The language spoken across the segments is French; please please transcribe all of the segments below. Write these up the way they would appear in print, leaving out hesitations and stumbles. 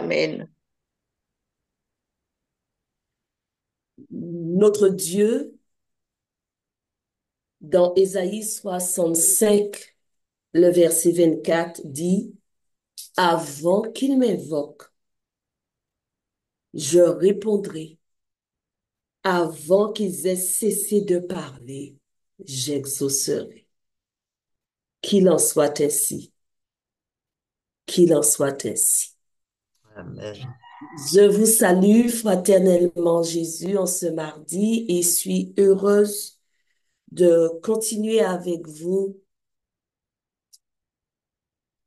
Amen. Notre Dieu, dans Ésaïe 65, le verset 24, dit, avant qu'ils m'invoquent, je répondrai. Avant qu'ils aient cessé de parler, j'exaucerai. Qu'il en soit ainsi. Qu'il en soit ainsi. Amen. Je vous salue fraternellement, Jésus, en ce mardi et suis heureuse de continuer avec vous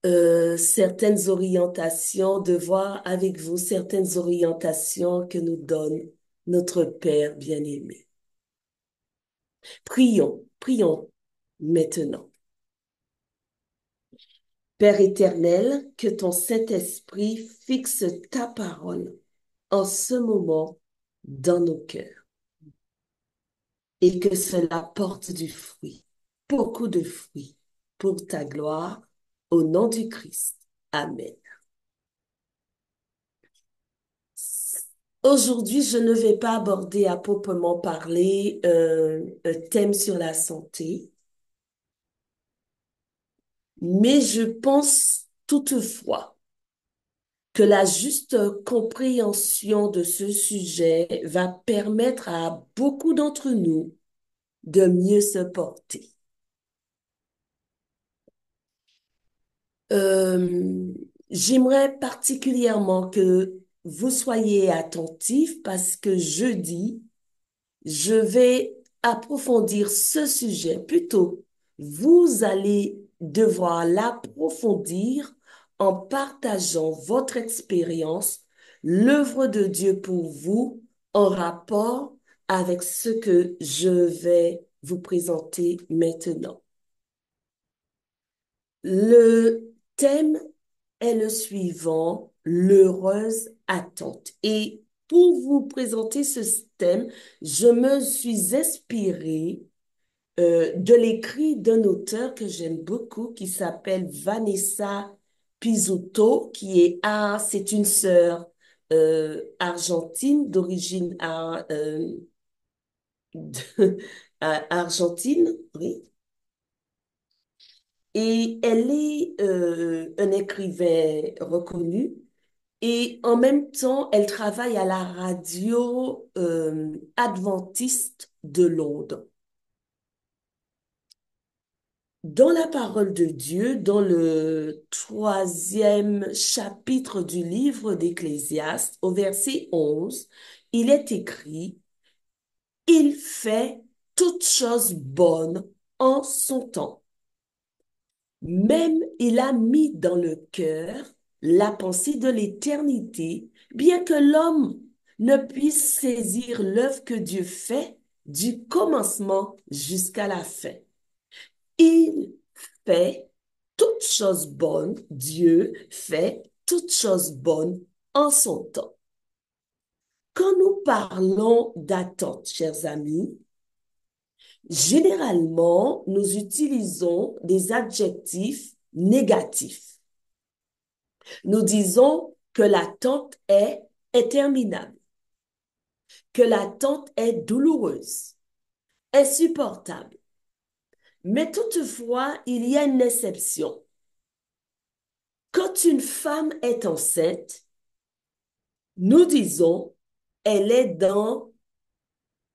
certaines orientations, de voir avec vous certaines orientations que nous donne notre Père bien-aimé. Prions maintenant. Père éternel, que ton Saint-Esprit fixe ta parole en ce moment dans nos cœurs et que cela porte du fruit, beaucoup de fruits, pour ta gloire, au nom du Christ. Amen. Aujourd'hui, je ne vais pas aborder à proprement parler un thème sur la santé, mais je pense toutefois que la juste compréhension de ce sujet va permettre à beaucoup d'entre nous de mieux se porter. Euh, J'aimerais particulièrement que vous soyez attentifs parce que jeudi, je vais approfondir ce sujet. Plutôt, vous allez devoir l'approfondir en partageant votre expérience, l'œuvre de Dieu pour vous, en rapport avec ce que je vais vous présenter maintenant. Le thème est le suivant, l'heureuse attente. Et pour vous présenter ce thème, je me suis inspirée de l'écrit d'un auteur que j'aime beaucoup qui s'appelle Vanessa Pizzuto, c'est une sœur argentine d'origine argentine, oui. Et elle est un écrivain reconnu. Et en même temps, elle travaille à la radio adventiste de Londres. Dans la parole de Dieu, dans le troisième chapitre du livre d'Ecclésiaste, au verset 11, il est écrit, il fait toutes choses bonnes en son temps. Même il a mis dans le cœur la pensée de l'éternité, bien que l'homme ne puisse saisir l'œuvre que Dieu fait du commencement jusqu'à la fin. Il fait toutes choses bonnes, Dieu fait toutes choses bonnes en son temps. Quand nous parlons d'attente, chers amis, généralement, nous utilisons des adjectifs négatifs. Nous disons que l'attente est interminable, que l'attente est douloureuse, insupportable. Mais toutefois, il y a une exception. Quand une femme est enceinte, nous disons, elle est dans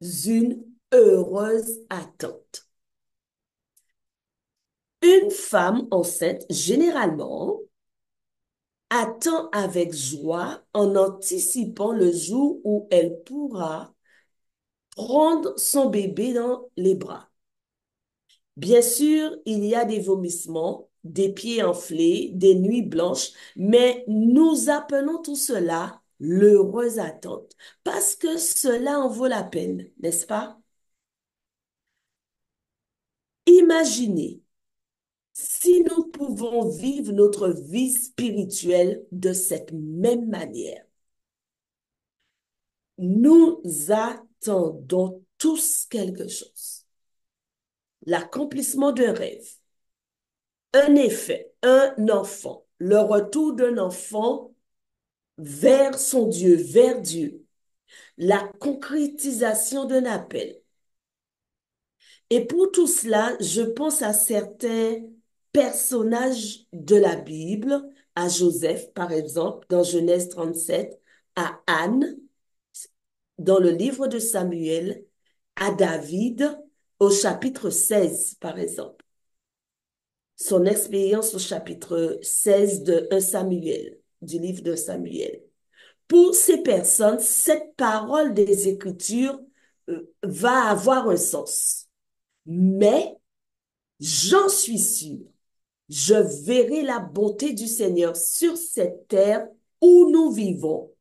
une heureuse attente. Une femme enceinte, généralement, attend avec joie en anticipant le jour où elle pourra prendre son bébé dans les bras. Bien sûr, il y a des vomissements, des pieds enflés, des nuits blanches, mais nous appelons tout cela l'heureuse attente parce que cela en vaut la peine, n'est-ce pas? Imaginez si nous pouvons vivre notre vie spirituelle de cette même manière. Nous attendons tous quelque chose. L'accomplissement d'un rêve, un effet, un enfant, le retour d'un enfant vers son Dieu, vers Dieu, la concrétisation d'un appel. Et pour tout cela, je pense à certains personnages de la Bible, à Joseph, par exemple, dans Genèse 37, à Anne, dans le livre de Samuel, à David, au chapitre 16, par exemple. Son expérience au chapitre 16 de 1 Samuel, du livre de Samuel. Pour ces personnes, cette parole des Écritures va avoir un sens. Mais j'en suis sûr, je verrai la bonté du Seigneur sur cette terre où nous vivons.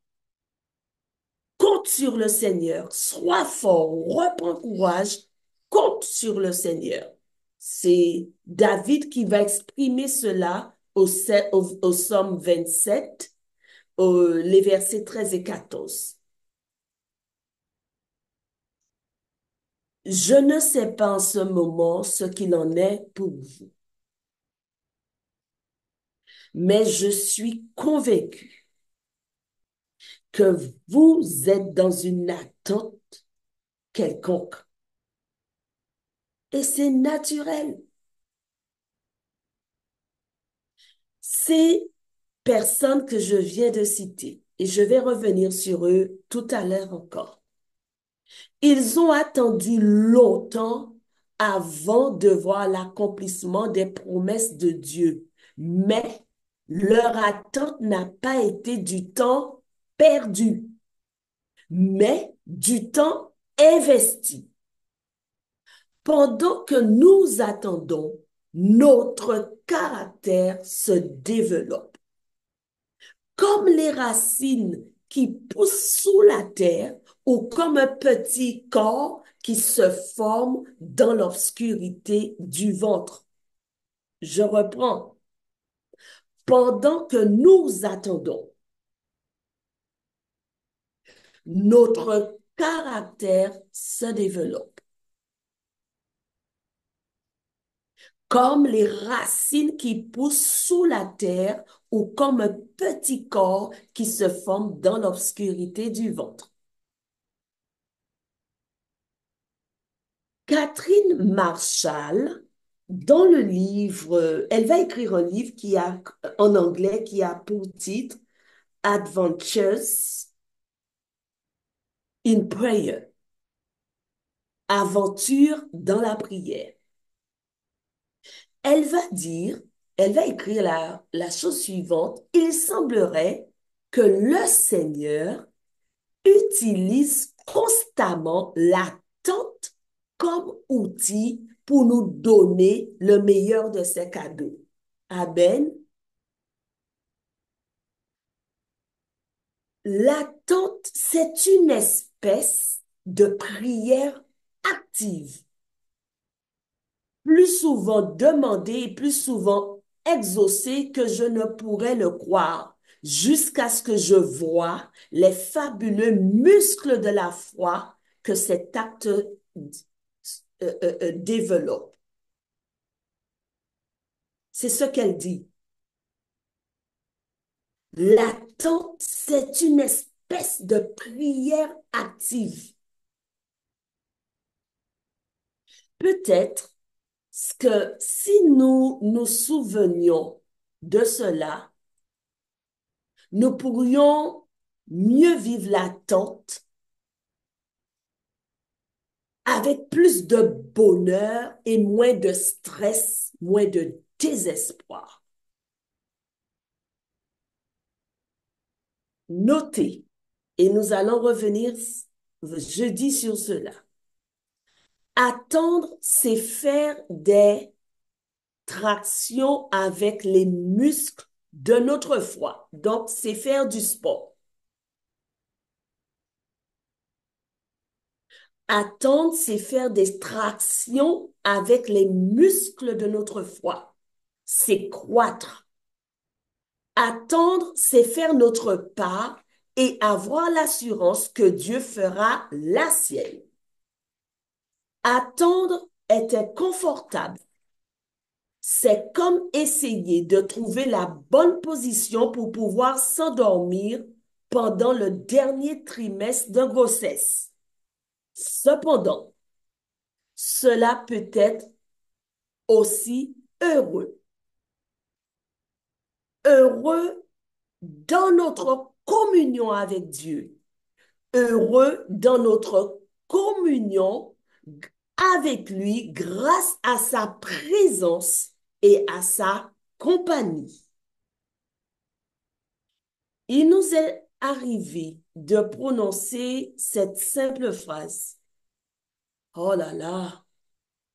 Compte sur le Seigneur, sois fort, reprends courage, compte sur le Seigneur. C'est David qui va exprimer cela au Psaume 27, les versets 13 et 14. Je ne sais pas en ce moment ce qu'il en est pour vous, mais je suis convaincu que vous êtes dans une attente quelconque. Et c'est naturel. Ces personnes que je viens de citer, et je vais revenir sur eux tout à l'heure encore, ils ont attendu longtemps avant de voir l'accomplissement des promesses de Dieu, mais leur attente n'a pas été du temps perdu, mais du temps investi. Pendant que nous attendons, notre caractère se développe. Comme les racines qui poussent sous la terre ou comme un petit corps qui se forme dans l'obscurité du ventre. Je reprends. Pendant que nous attendons, notre caractère se développe. Comme les racines qui poussent sous la terre ou comme un petit corps qui se forme dans l'obscurité du ventre. Catherine Marshall, dans le livre, elle va écrire un livre en anglais qui a pour titre Adventures in Prayer, Aventure dans la prière. Elle va dire, elle va écrire la chose suivante, il semblerait que le Seigneur utilise constamment l'attente comme outil pour nous donner le meilleur de ses cadeaux. Amen. L'attente, c'est une espèce de prière active, plus souvent demandée et plus souvent exaucée que je ne pourrais le croire, jusqu'à ce que je vois les fabuleux muscles de la foi que cet acte développe. C'est ce qu'elle dit. L'attente, c'est une espèce de prière active. Peut-être que si nous nous souvenions de cela, nous pourrions mieux vivre l'attente avec plus de bonheur et moins de stress, moins de désespoir. Notez, et nous allons revenir jeudi sur cela. Attendre, c'est faire des tractions avec les muscles de notre foi. Donc, c'est faire du sport. Attendre, c'est faire des tractions avec les muscles de notre foi. C'est croître. Attendre, c'est faire notre part et avoir l'assurance que Dieu fera la sienne. Attendre est inconfortable. C'est comme essayer de trouver la bonne position pour pouvoir s'endormir pendant le dernier trimestre de grossesse. Cependant, cela peut être aussi heureux. Heureux dans notre communion avec Dieu. Heureux dans notre communion avec lui grâce à sa présence et à sa compagnie. Il nous est arrivé de prononcer cette simple phrase. Oh là là,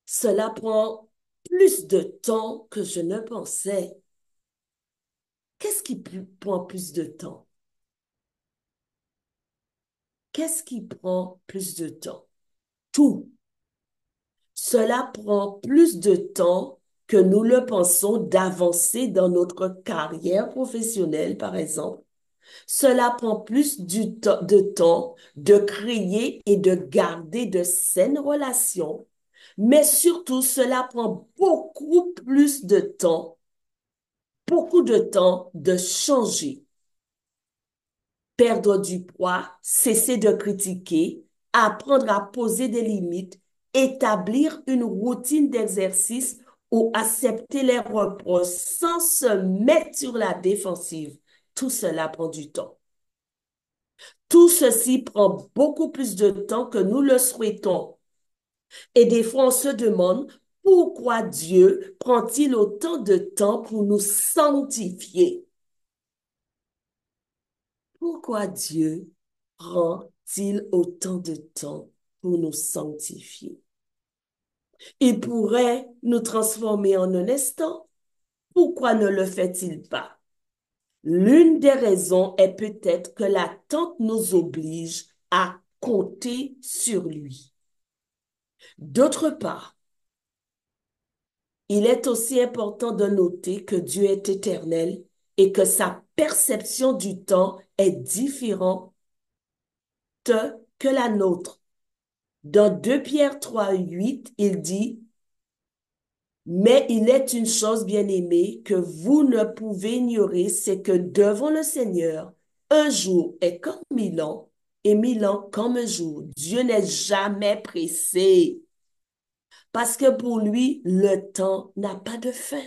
cela prend plus de temps que je ne pensais. Qu'est-ce qui prend plus de temps? Qu'est-ce qui prend plus de temps? Tout. Cela prend plus de temps que nous le pensons d'avancer dans notre carrière professionnelle, par exemple. Cela prend plus de temps de créer et de garder de saines relations, mais surtout, cela prend beaucoup de temps de changer, perdre du poids, cesser de critiquer, apprendre à poser des limites, établir une routine d'exercice ou accepter les reproches sans se mettre sur la défensive. Tout cela prend du temps. Tout ceci prend beaucoup plus de temps que nous le souhaitons. Et des fois, on se demande pourquoi Dieu prend-il autant de temps pour nous sanctifier? Pourquoi Dieu prend-il autant de temps pour nous sanctifier? Il pourrait nous transformer en un instant. Pourquoi ne le fait-il pas? L'une des raisons est peut-être que l'attente nous oblige à compter sur lui. D'autre part, il est aussi important de noter que Dieu est éternel et que sa perception du temps est différente que la nôtre. Dans 2 Pierre 3:8, il dit, mais il est une chose bien-aimée que vous ne pouvez ignorer, c'est que devant le Seigneur, un jour est comme 1000 ans et 1000 ans comme un jour. Dieu n'est jamais pressé parce que pour lui, le temps n'a pas de fin.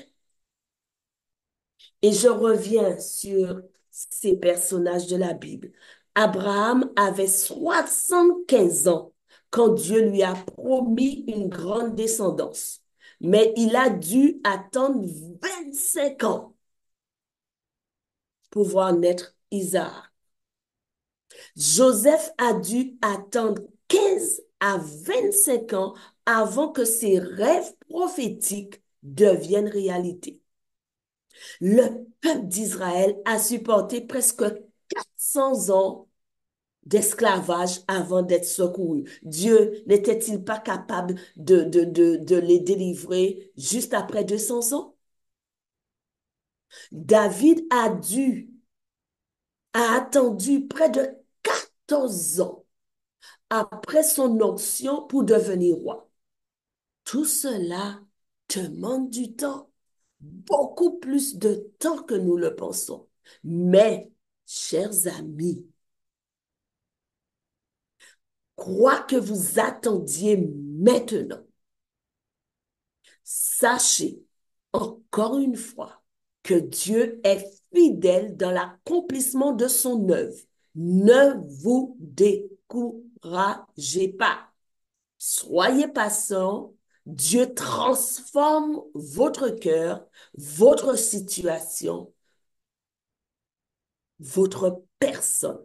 Et je reviens sur ces personnages de la Bible. Abraham avait 75 ans quand Dieu lui a promis une grande descendance. Mais il a dû attendre 25 ans pour voir naître Isaac. Joseph a dû attendre 15 à 25 ans avant que ses rêves prophétiques deviennent réalité. Le peuple d'Israël a supporté presque 400 ans d'esclavage avant d'être secouru. Dieu n'était-il pas capable de les délivrer juste après 200 ans? David a attendu près de 14 ans après son onction pour devenir roi. Tout cela demande du temps, beaucoup plus de temps que nous le pensons. Mais, chers amis, quoi que vous attendiez maintenant, sachez encore une fois que Dieu est fidèle dans l'accomplissement de son œuvre. Ne vous découragez pas. Soyez patient. Dieu transforme votre cœur, votre situation, votre personne.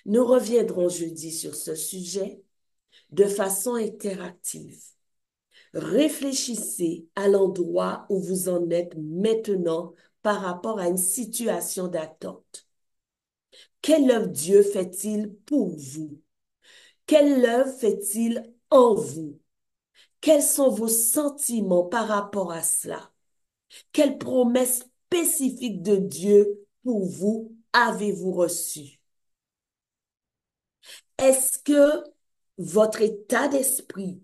Nous reviendrons jeudi sur ce sujet de façon interactive. Réfléchissez à l'endroit où vous en êtes maintenant par rapport à une situation d'attente. Quelle œuvre Dieu fait-il pour vous? Quelle œuvre fait-il en vous? Quels sont vos sentiments par rapport à cela? Quelle promesse spécifique de Dieu pour vous avez-vous reçue? Est-ce que votre état d'esprit,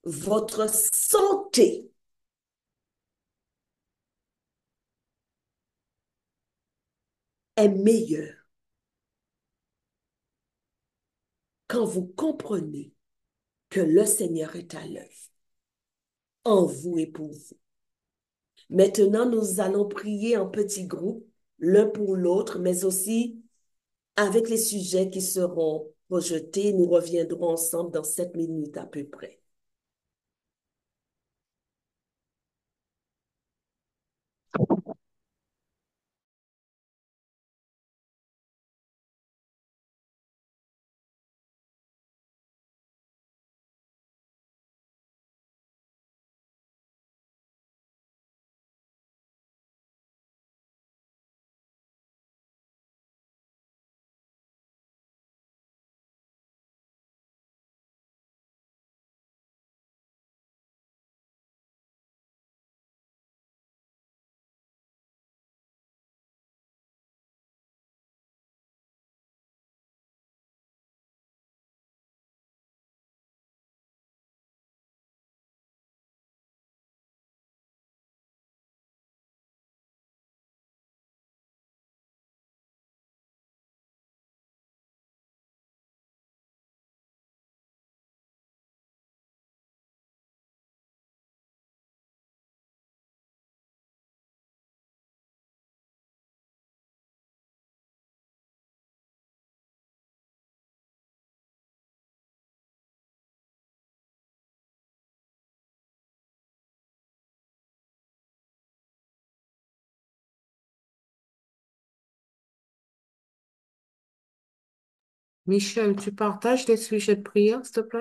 votre santé est meilleur quand vous comprenez que le Seigneur est à l'œuvre en vous et pour vous. Maintenant, nous allons prier en petits groupes, l'un pour l'autre, mais aussi avec les sujets qui seront rejetés. Nous reviendrons ensemble dans 7 minutes à peu près. Michel, tu partages les sujets de prière, s'il te plaît?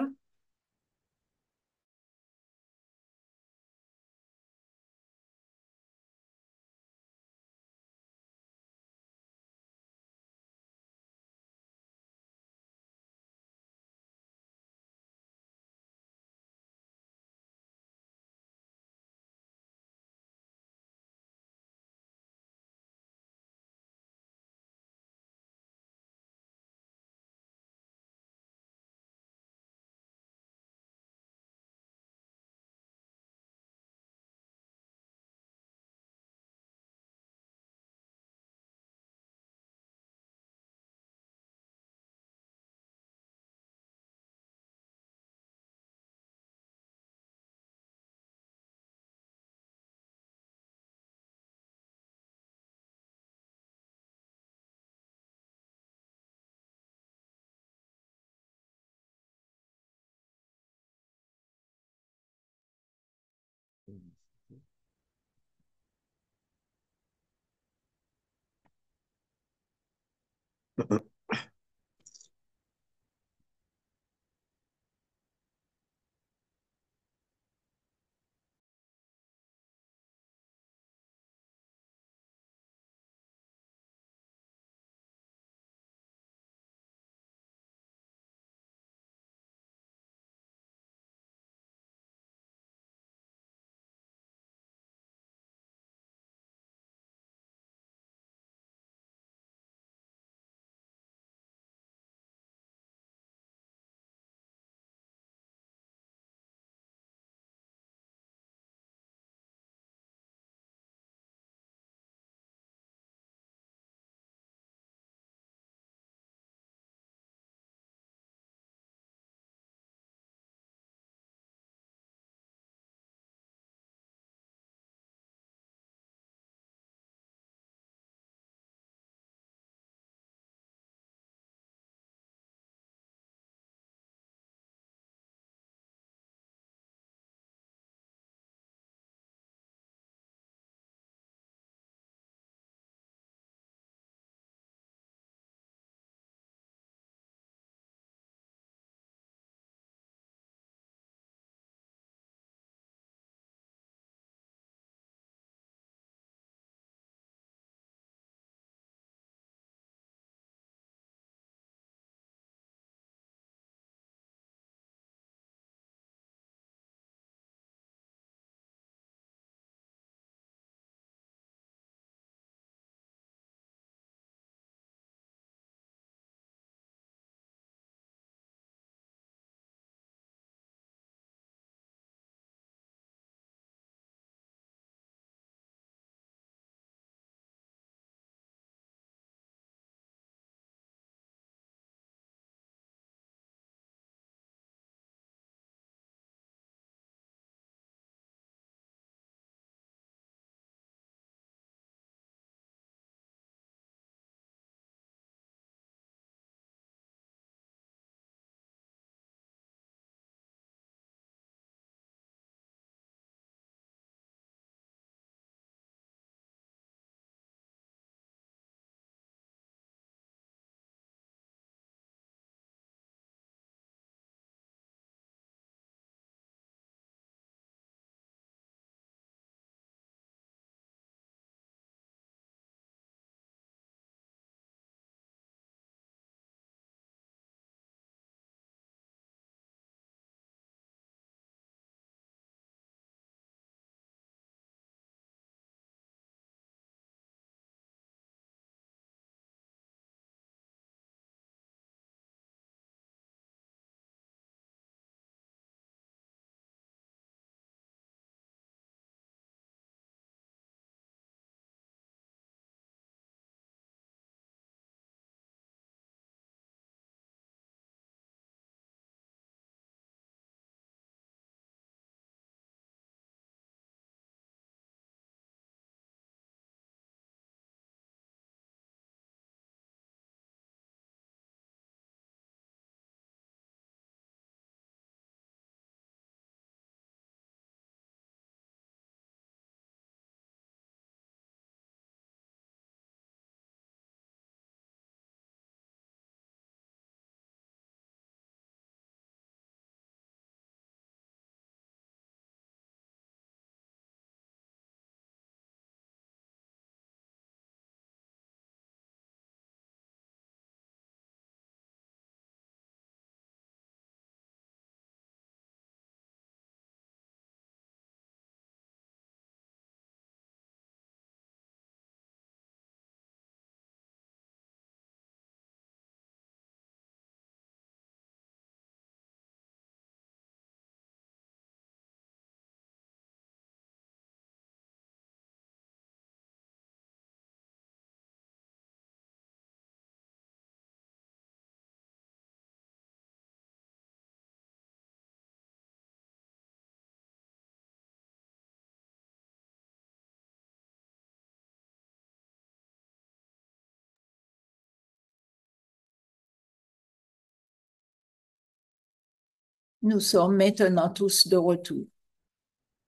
Nous sommes maintenant tous de retour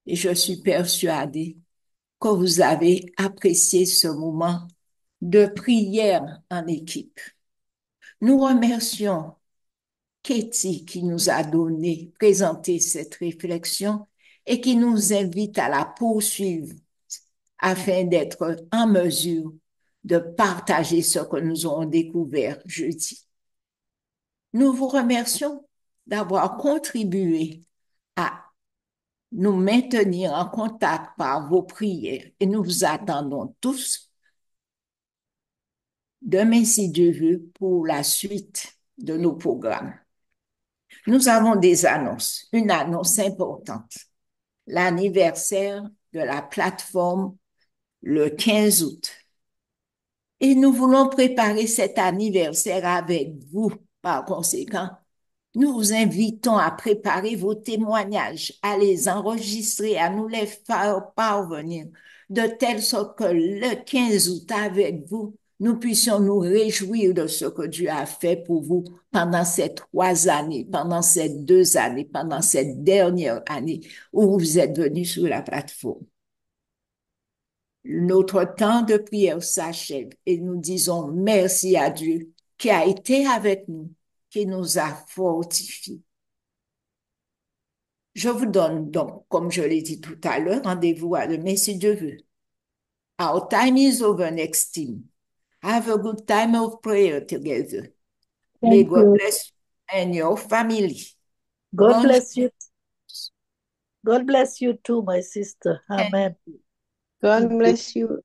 et je suis persuadée que vous avez apprécié ce moment de prière en équipe. Nous remercions Katie qui nous a présenté cette réflexion et qui nous invite à la poursuivre afin d'être en mesure de partager ce que nous avons découvert jeudi. Nous vous remercions d'avoir contribué à nous maintenir en contact par vos prières et nous vous attendons tous demain, si Dieu veut, pour la suite de nos programmes. Nous avons des annonces, une annonce importante, l'anniversaire de la plateforme le 15 août. Et nous voulons préparer cet anniversaire avec vous. Par conséquent, nous vous invitons à préparer vos témoignages, à les enregistrer, à nous les faire parvenir, de telle sorte que le 15 août, avec vous, nous puissions nous réjouir de ce que Dieu a fait pour vous pendant ces 3 années, pendant ces 2 années, pendant cette dernière année où vous êtes venus sur la plateforme. Notre temps de prière s'achève et nous disons merci à Dieu qui a été avec nous, qui nous a fortifiés. Je vous donne donc, comme je l'ai dit tout à l'heure, rendez-vous à demain si Dieu veut. Our time is over next team. Have a good time of prayer together. May Thank God you. bless you and your family. God Bonjour. bless you. God bless you too, my sister. Amen. God bless you.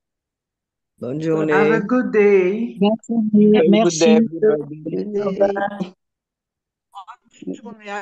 Bonne Have a journée. good day. Very good day, Merci. everybody. Good Bye day. bye. Bonne journée à